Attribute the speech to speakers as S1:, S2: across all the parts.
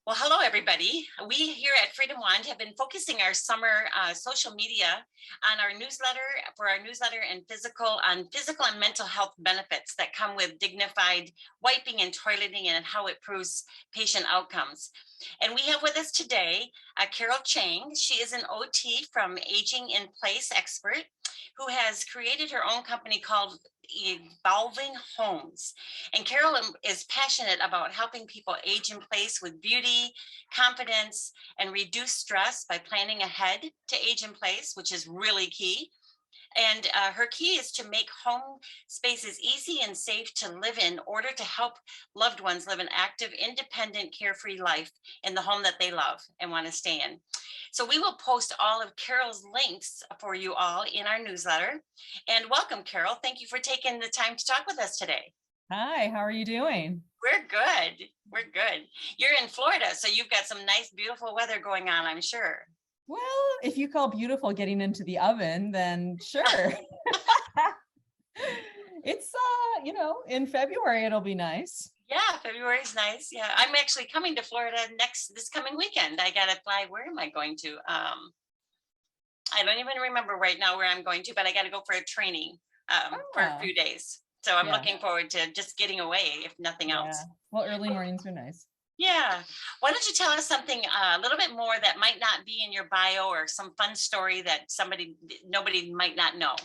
S1: Well, hello, everybody. We here at Freedom Wand have been focusing our summer social media on our newsletter and physical and mental health benefits that come with dignified wiping and toileting and how it improves patient outcomes. And we have with us today Carol Chang. She is an OT from Aging in Place expert who has created her own company called Evolving Homes. And Carol is passionate about helping people age in place with beauty, confidence, and reduce stress by planning ahead to age in place, which is really key. And her key is to make home spaces easy and safe to live in order to help loved ones live an active, independent, carefree life in the home that they love and want to stay in. So we will post all of Carol's links for you all in our newsletter. And welcome, Carol. Thank you for taking the time to talk with us today.
S2: Hi, how are you doing?
S1: We're good. We're good. You're in Florida, so you've got some nice, beautiful weather going on, I'm sure.
S2: Well, if you call beautiful getting into the oven, then sure. It's, in February, it'll be nice.
S1: Yeah, February is nice. Yeah, I'm actually coming to Florida this coming weekend. I gotta fly. Where am I going to? I don't even remember right now where I'm going to, but I gotta go for a training for a few days. So I'm looking forward to just getting away, if nothing else.
S2: Well, early mornings are nice.
S1: Yeah. Why don't you tell us something a little bit more that might not be in your bio, or some fun story that nobody might not know?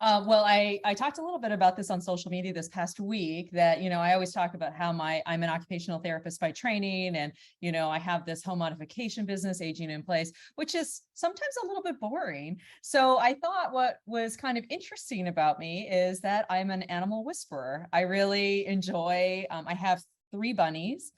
S2: Well, I talked a little bit about this on social media this past week that, I always talk about how I'm an occupational therapist by training. And, I have this home modification business, Aging in Place, which is sometimes a little bit boring. So I thought what was kind of interesting about me is that I'm an animal whisperer. I really enjoy, I have 3 bunnies,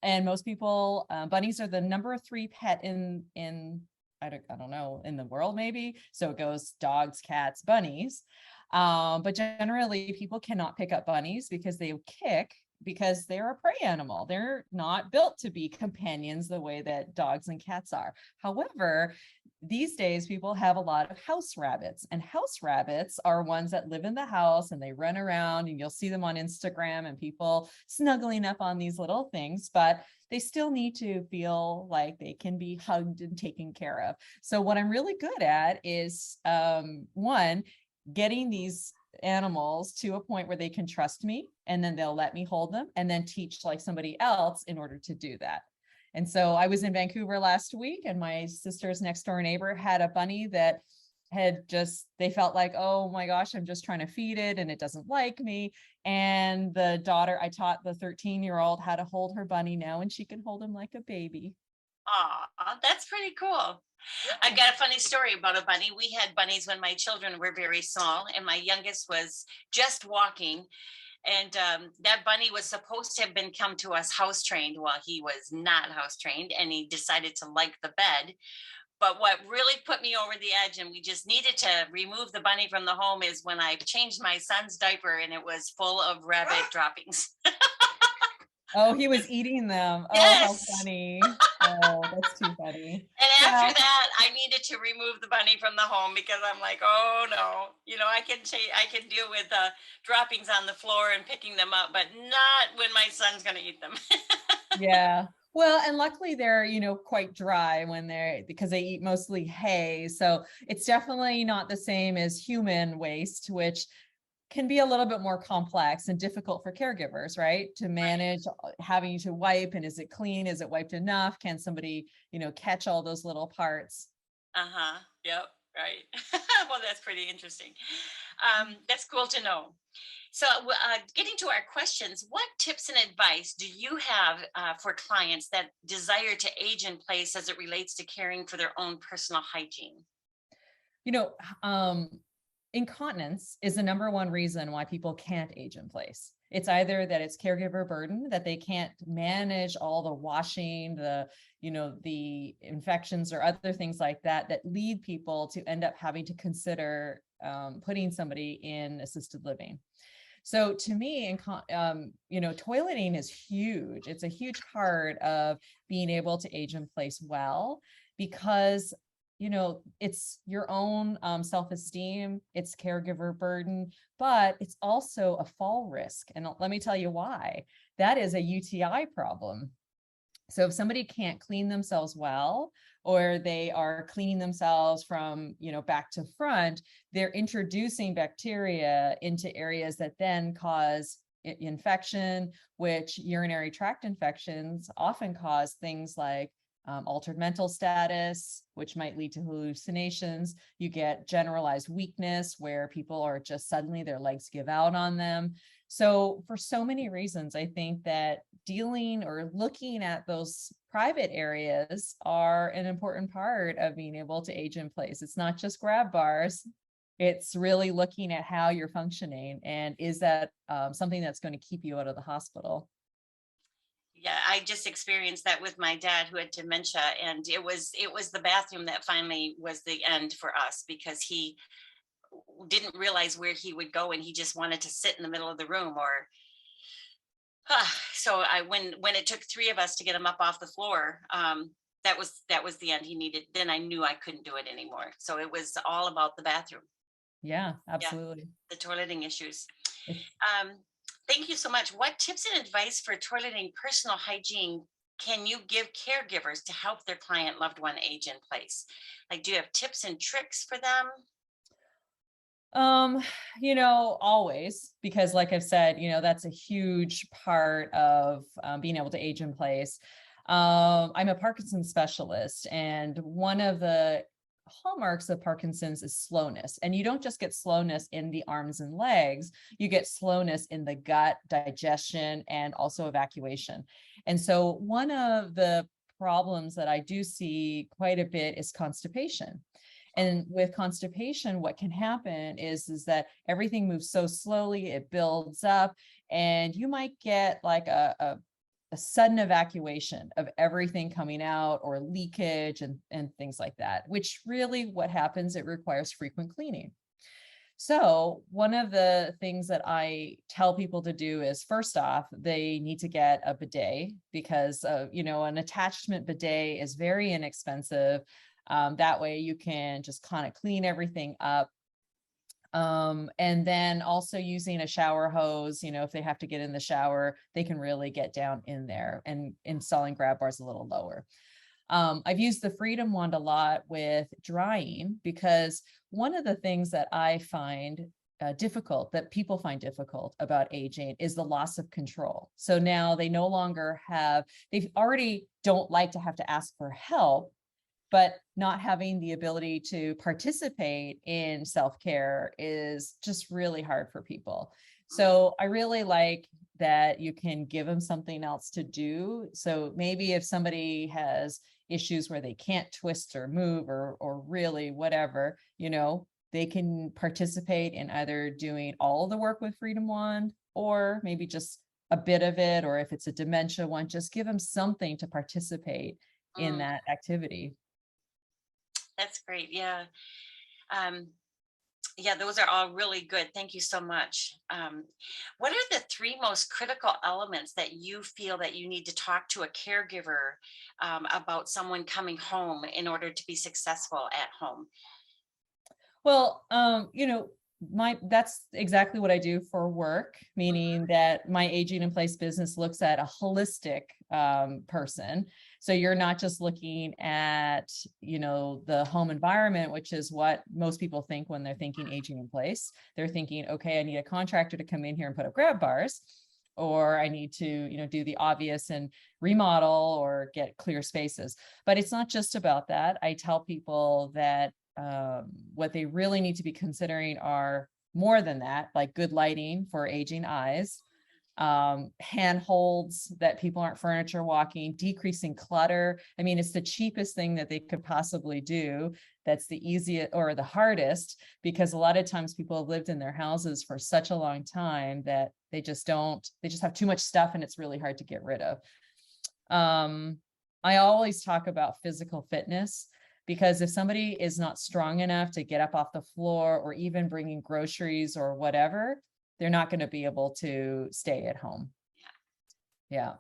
S2: and most people, bunnies are the number 3 pet in I don't know, in the world, maybe. So it goes dogs, cats, bunnies. But generally people cannot pick up bunnies because they kick, because they're a prey animal. They're not built to be companions the way that dogs and cats are. However, these days people have a lot of house rabbits, and house rabbits are ones that live in the house and they run around, and you'll see them on Instagram and people snuggling up on these little things, but they still need to feel like they can be hugged and taken care of. So what I'm really good at is, one, getting these animals to a point where they can trust me, and then they'll let me hold them, and then teach like somebody else in order to do that. And so I was in Vancouver last week, and my sister's next door neighbor had a bunny that they felt like, oh my gosh, I'm just trying to feed it and it doesn't like me. And I taught the 13-year-old how to hold her bunny now, and she can hold him like a baby.
S1: Aw, that's pretty cool. I've got a funny story about a bunny. We had bunnies when my children were very small, and my youngest was just walking. And that bunny was supposed to have come to us house trained. Well, he was not house trained, and he decided to like the bed. But what really put me over the edge, and we just needed to remove the bunny from the home, is when I changed my son's diaper and it was full of rabbit droppings.
S2: Oh, he was eating them.
S1: Yes.
S2: Oh, how funny. Oh, that's too funny.
S1: And after that, I needed to remove the bunny from the home, because I'm like, oh no, I can deal with droppings on the floor and picking them up, but not when my son's going to eat them.
S2: Yeah. Well, and luckily they're, quite dry because they eat mostly hay. So it's definitely not the same as human waste, which can be a little bit more complex and difficult for caregivers, right? To manage having to wipe, and is it clean? Is it wiped enough? Can somebody, catch all those little parts?
S1: Yep. Right. Well, that's pretty interesting. That's cool to know. So getting to our questions, what tips and advice do you have for clients that desire to age in place as it relates to caring for their own personal hygiene?
S2: Incontinence is the number 1 reason why people can't age in place. It's either that it's caregiver burden, that they can't manage all the washing, the infections or other things like that lead people to end up having to consider putting somebody in assisted living. So to me, toileting is huge. It's a huge part of being able to age in place well, because it's your own self-esteem, it's caregiver burden, but it's also a fall risk. And let me tell you why. That is a UTI problem. So if somebody can't clean themselves well, or they are cleaning themselves from, back to front, they're introducing bacteria into areas that then cause infection, which urinary tract infections often cause things like altered mental status, which might lead to hallucinations. You get generalized weakness where people are just suddenly their legs give out on them. So for so many reasons, I think that dealing or looking at those private areas are an important part of being able to age in place. It's not just grab bars. It's really looking at how you're functioning, and is that something that's going to keep you out of the hospital?
S1: Yeah, I just experienced that with my dad who had dementia, and it was the bathroom that finally was the end for us, because he didn't realize where he would go, and he just wanted to sit in the middle of the room. Or so I when it took three of us to get him up off the floor, that was the end. He needed. Then I knew I couldn't do it anymore. So it was all about the bathroom.
S2: Yeah,
S1: Yeah,
S2: absolutely.
S1: the toileting issues.
S2: It's
S1: Um, Thank you so much. What tips and advice for toileting personal hygiene can you give caregivers to help their client loved one age in place? Like, do you have tips and tricks for them?
S2: Um, always, because like I've said, that's a huge part of being able to age in place. I'm a Parkinson's specialist, and one of the hallmarks of Parkinson's is slowness. And you don't just get slowness in the arms and legs, you get slowness in the gut, digestion, and also evacuation. And so one of the problems that I do see quite a bit is constipation. And with constipation, what can happen is that everything moves so slowly, it builds up, and you might get like a sudden evacuation of everything coming out, or leakage and things like that, which really what happens, it requires frequent cleaning. So one of the things that I tell people to do is, first off, they need to get a bidet, because an attachment bidet is very inexpensive. That way you can just kind of clean everything up. And then also using a shower hose, if they have to get in the shower, they can really get down in there, and installing grab bars a little lower. I've used the Freedom Wand a lot with drying, because one of the things that I find difficult, that people find difficult about aging, is the loss of control. So now they no longer have, they already don't like to have to ask for help, but not having the ability to participate in self-care is just really hard for people. So I really like that you can give them something else to do. So maybe if somebody has issues where they can't twist or move, or really whatever, they can participate in either doing all the work with Freedom Wand, or maybe just a bit of it, or if it's a dementia one, just give them something to participate in
S1: Mm,
S2: that activity.
S1: that's great. Yeah. Um, yeah, those are all really good. Thank you so much. What are the three most critical elements that you feel that you need to talk to a caregiver about someone coming home in order to be successful at home?
S2: Well, that's exactly what I do for work, meaning that my aging in place business looks at a holistic person. So you're not just looking at, the home environment, which is what most people think when they're thinking aging in place. They're thinking, okay, I need a contractor to come in here and put up grab bars, or I need to, do the obvious and remodel or get clear spaces. But it's not just about that. I tell people that what they really need to be considering are more than that, like good lighting for aging eyes, handholds that people aren't furniture walking, decreasing clutter. I mean, it's the cheapest thing that they could possibly do. That's the easiest or the hardest, because a lot of times people have lived in their houses for such a long time that they just have too much stuff, and it's really hard to get rid of. I always talk about physical fitness, because if somebody is not strong enough to get up off the floor, or even bringing groceries or whatever, they're not going to be able to stay at home. Yeah.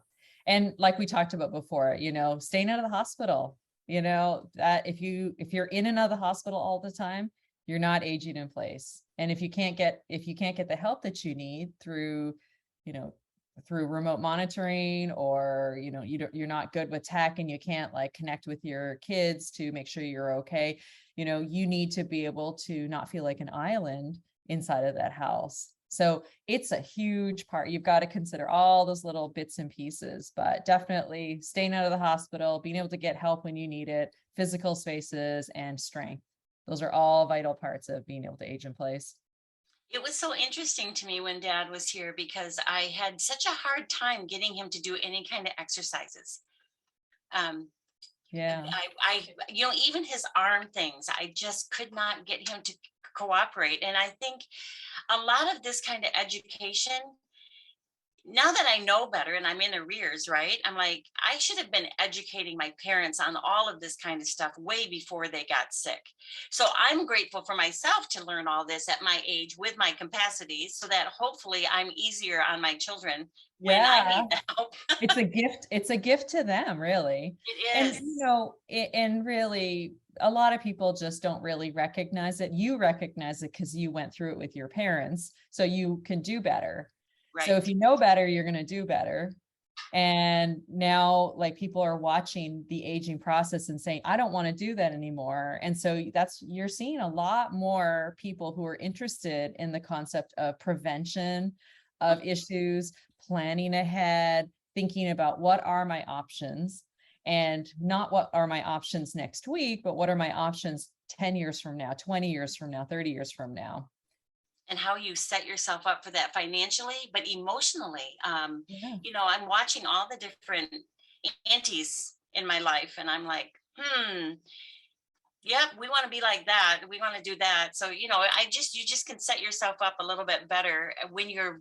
S2: And like we talked about before, staying out of the hospital, that if you're in and out of the hospital all the time, you're not aging in place. And if you can't get the help that you need through, through remote monitoring, or, you're not good with tech and you can't like connect with your kids to make sure you're okay. You need to be able to not feel like an island inside of that house. So it's a huge part. You've got to consider all those little bits and pieces, but definitely staying out of the hospital, being able to get help when you need it, physical spaces, and strength. Those are all vital parts of being able to age in place.
S1: It was so interesting to me when Dad was here because I had such a hard time getting him to do any kind of exercises. Um,
S2: Yeah.
S1: even his arm things, I just could not get him to cooperate. And I think a lot of this kind of education, now that I know better and I'm in arrears, right? I'm like, I should have been educating my parents on all of this kind of stuff way before they got sick. So I'm grateful for myself to learn all this at my age with my capacities so that hopefully I'm easier on my children when I
S2: Yeah.
S1: need the help.
S2: It's a gift. It's a gift to them, really.
S1: It
S2: And,
S1: is.
S2: and really, a lot of people just don't really recognize it. You recognize it because you went through it with your parents, so you can do better. So if
S1: Right.
S2: you know better, you're going to do better. And now, like, people are watching the aging process and saying, I don't want to do that anymore. And so you're seeing a lot more people who are interested in the concept of prevention of issues, planning ahead, thinking about what are my options, and not what are my options next week, but what are my options 10 years from now, 20 years from now, 30 years from now.
S1: And how you set yourself up for that financially, but emotionally.
S2: Yeah.
S1: I'm watching all the different aunties in my life, and I'm like, yeah, we want to be like that. We want to do that. So, you just can set yourself up a little bit better when you're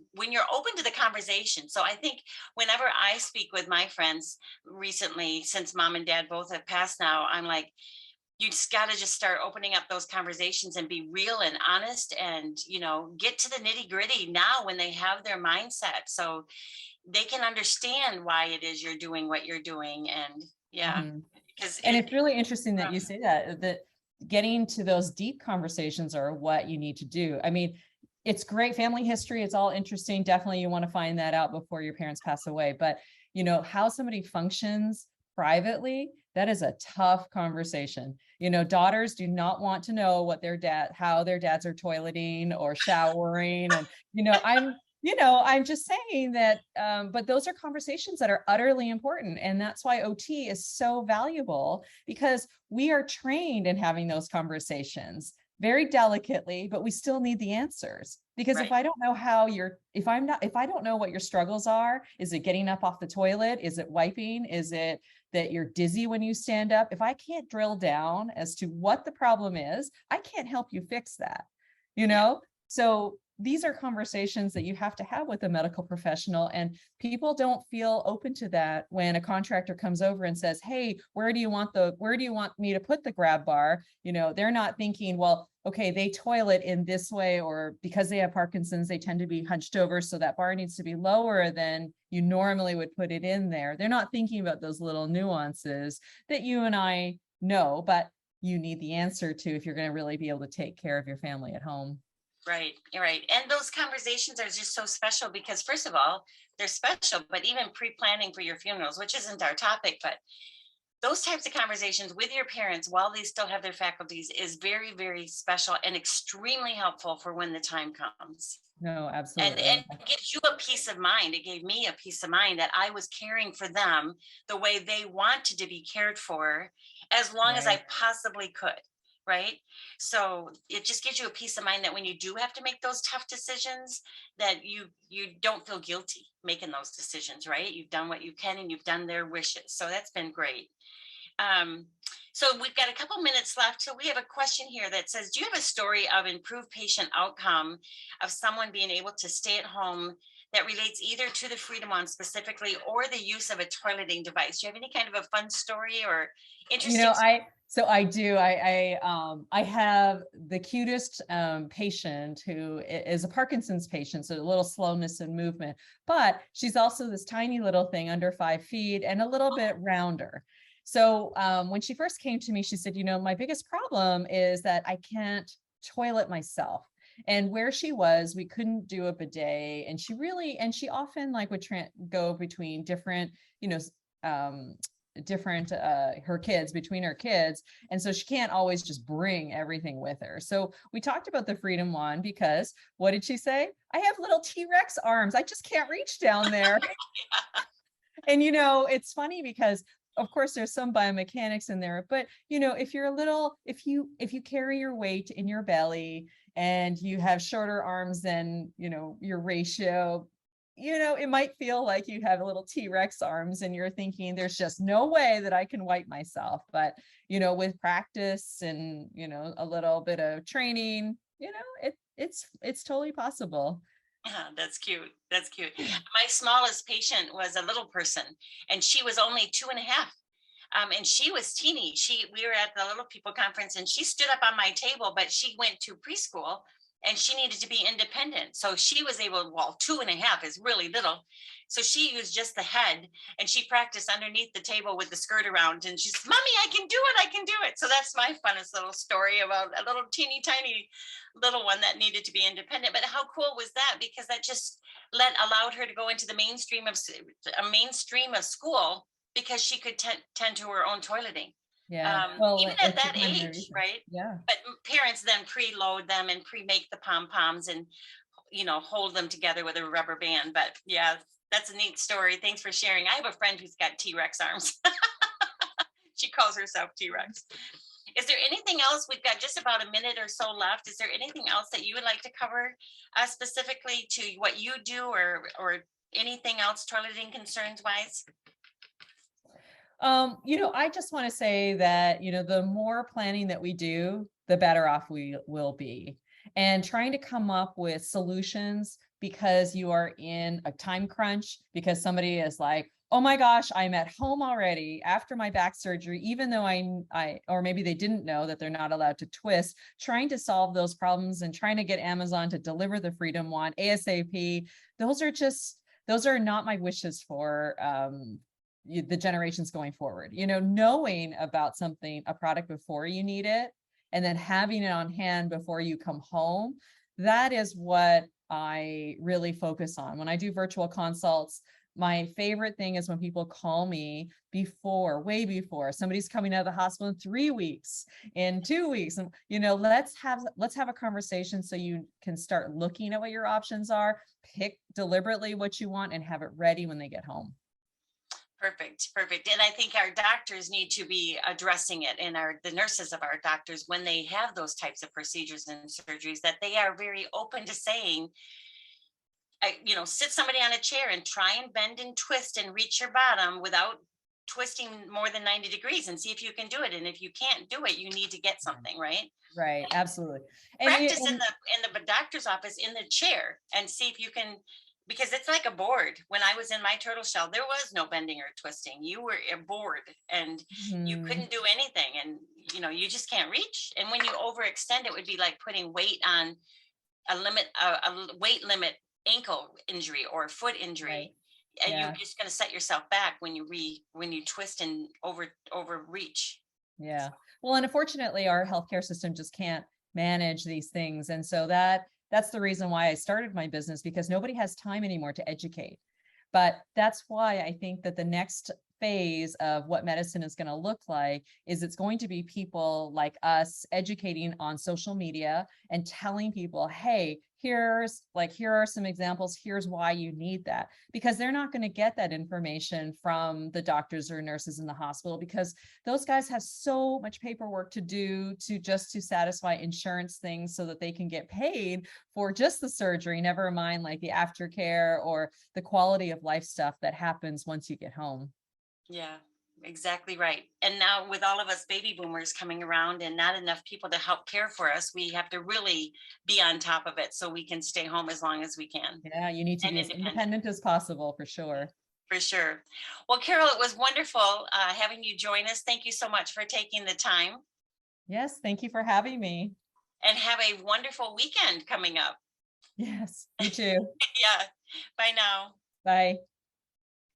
S1: open to the conversation. So I think whenever I speak with my friends recently, since mom and dad both have passed now, I'm like, you just got to just start opening up those conversations and be real and honest and get to the nitty gritty now when they have their mindset so they can understand why it is you're doing what you're doing. And yeah,
S2: Mhm.
S1: because
S2: And it's really interesting that you say that getting to those deep conversations are what you need to do. I mean, it's great family history. It's all interesting. Definitely you want to find that out before your parents pass away. But how somebody functions privately, that is a tough conversation. Daughters do not want to know how their dads are toileting or showering. And, I'm just saying that, but those are conversations that are utterly important. And that's why OT is so valuable, because we are trained in having those conversations very delicately, but we still need the answers. Because if
S1: right.
S2: I don't know if I don't know what your struggles are, is it getting up off the toilet? Is it wiping? Is it that you're dizzy when you stand up? If I can't drill down as to what the problem is, I can't help you fix that,
S1: Yeah.
S2: So these are conversations that you have to have with a medical professional, and people don't feel open to that when a contractor comes over and says, hey, where do you want me to put the grab bar? They're not thinking, well, okay, they toilet in this way, or because they have Parkinson's, they tend to be hunched over, so that bar needs to be lower than you normally would put it in there. They're not thinking about those little nuances that you and I know, but you need the answer to if you're going to really be able to take care of your family at home.
S1: Right, right. And those conversations are just so special because, first of all, they're special, but even pre-planning for your funerals, which isn't our topic, but those types of conversations with your parents while they still have their faculties is very, very special and extremely helpful for when the time comes.
S2: No,
S1: And
S2: absolutely.
S1: it gives you a peace of mind. It gave me a peace of mind that I was caring for them the way they wanted to be cared for as long as
S2: Right.
S1: I possibly could. Right. So it just gives you a peace of mind that when you do have to make those tough decisions, that you don't feel guilty making those decisions. Right. You've done what you can and you've done their wishes. So that's been great. Um, so we've got a couple minutes left. So we have a question here that says, do you have a story of improved patient outcome of someone being able to stay at home that relates either to the Freedom Wand specifically or the use of a toileting device? Do you have any kind of a fun story or interesting?
S2: I do. I have the cutest patient who is a Parkinson's patient, so a little slowness in movement, but she's also this tiny little thing under 5 feet and a little bit rounder. So when she first came to me, she said, my biggest problem is that I can't toilet myself. And where she was, we couldn't do a bidet. And she often like would go between different, different her kids between her kids, and so she can't always just bring everything with her. So we talked about the Freedom Wand, because what did she say? I have little T-Rex arms, I just can't reach down there. And it's funny because of course there's some biomechanics in there, but if you're a little, if you carry your weight in your belly and you have shorter arms than your ratio, it might feel like you have a little T-Rex arms and you're thinking there's just no way that I can wipe myself. But with practice and a little bit of training, it's totally possible.
S1: That's cute. That's cute. My smallest patient was a little person, and she was only 2.5. And she was teeny. We were at the Little People Conference, and she stood up on my table, but she went to preschool, and she needed to be independent. So she was able, well, 2.5 is really little. So she used just the head, and she practiced underneath the table with the skirt around, and she's, Mommy, I can do it. I can do it. So that's my funnest little story about a little teeny tiny little one that needed to be independent. But how cool was that? Because that just allowed her to go into the mainstream of school, because she could tend to her own toileting.
S2: Yeah. Well,
S1: even at that age, right?
S2: Yeah.
S1: But parents then preload them and pre-make the pom-poms and hold them together with a rubber band. But yeah, that's a neat story. Thanks for sharing. I have a friend who's got T-Rex arms. She calls herself T-Rex. Is there anything else? We've got just about a minute or so left. Is there anything else that you would like to cover specifically to what you do, or anything else toileting concerns wise?
S2: I just want to say that, the more planning that we do, the better off we will be. And trying to come up with solutions because you are in a time crunch, because somebody is like, oh my gosh, I'm at home already after my back surgery, even though or maybe they didn't know that they're not allowed to twist, trying to solve those problems and trying to get Amazon to deliver the Freedom Wand ASAP. Those are not my wishes for, the generations going forward. Knowing about a product before you need it, and then having it on hand before you come home, that is what I really focus on when I do virtual consults. My favorite thing is when people call me way before somebody's coming out of the hospital in 3 weeks, in 2 weeks, and let's have a conversation so you can start looking at what your options are, pick deliberately what you want, and have it ready when they get home.
S1: Perfect. And I think our doctors need to be addressing it, and the nurses of our doctors, when they have those types of procedures and surgeries, that they are very open to saying, sit somebody on a chair and try and bend and twist and reach your bottom without twisting more than 90 degrees, and see if you can do it. And if you can't do it, you need to get something, right?
S2: Right. Absolutely.
S1: Practice in the doctor's office in the chair and see if you can, because it's like a board. When I was in my turtle shell, there was no bending or twisting. You were a board, and you couldn't do anything, and you just can't reach. And when you overextend, it would be like putting weight on a weight limit ankle injury or foot injury. Right. And you're just going to set yourself back when you twist and overreach.
S2: Yeah. Well, and unfortunately, our healthcare system just can't manage these things. And so that's the reason why I started my business, because nobody has time anymore to educate. But that's why I think that the next phase of what medicine is going to look like is it's going to be people like us educating on social media and telling people, hey, here are some examples, here's why you need that, because they're not going to get that information from the doctors or nurses in the hospital, because those guys have so much paperwork to do to satisfy insurance things so that they can get paid for just the surgery, never mind like the aftercare or the quality of life stuff that happens once you get home.
S1: Yeah, exactly right. And now with all of us baby boomers coming around and not enough people to help care for us, we have to really be on top of it so we can stay home as long as we can.
S2: Yeah, you need to be as independent as possible, for sure.
S1: For sure. Well, Carol, it was wonderful having you join us. Thank you so much for taking the time.
S2: Yes, thank you for having me.
S1: And have a wonderful weekend coming up.
S2: Yes, you too.
S1: Yeah. Bye now.
S2: Bye.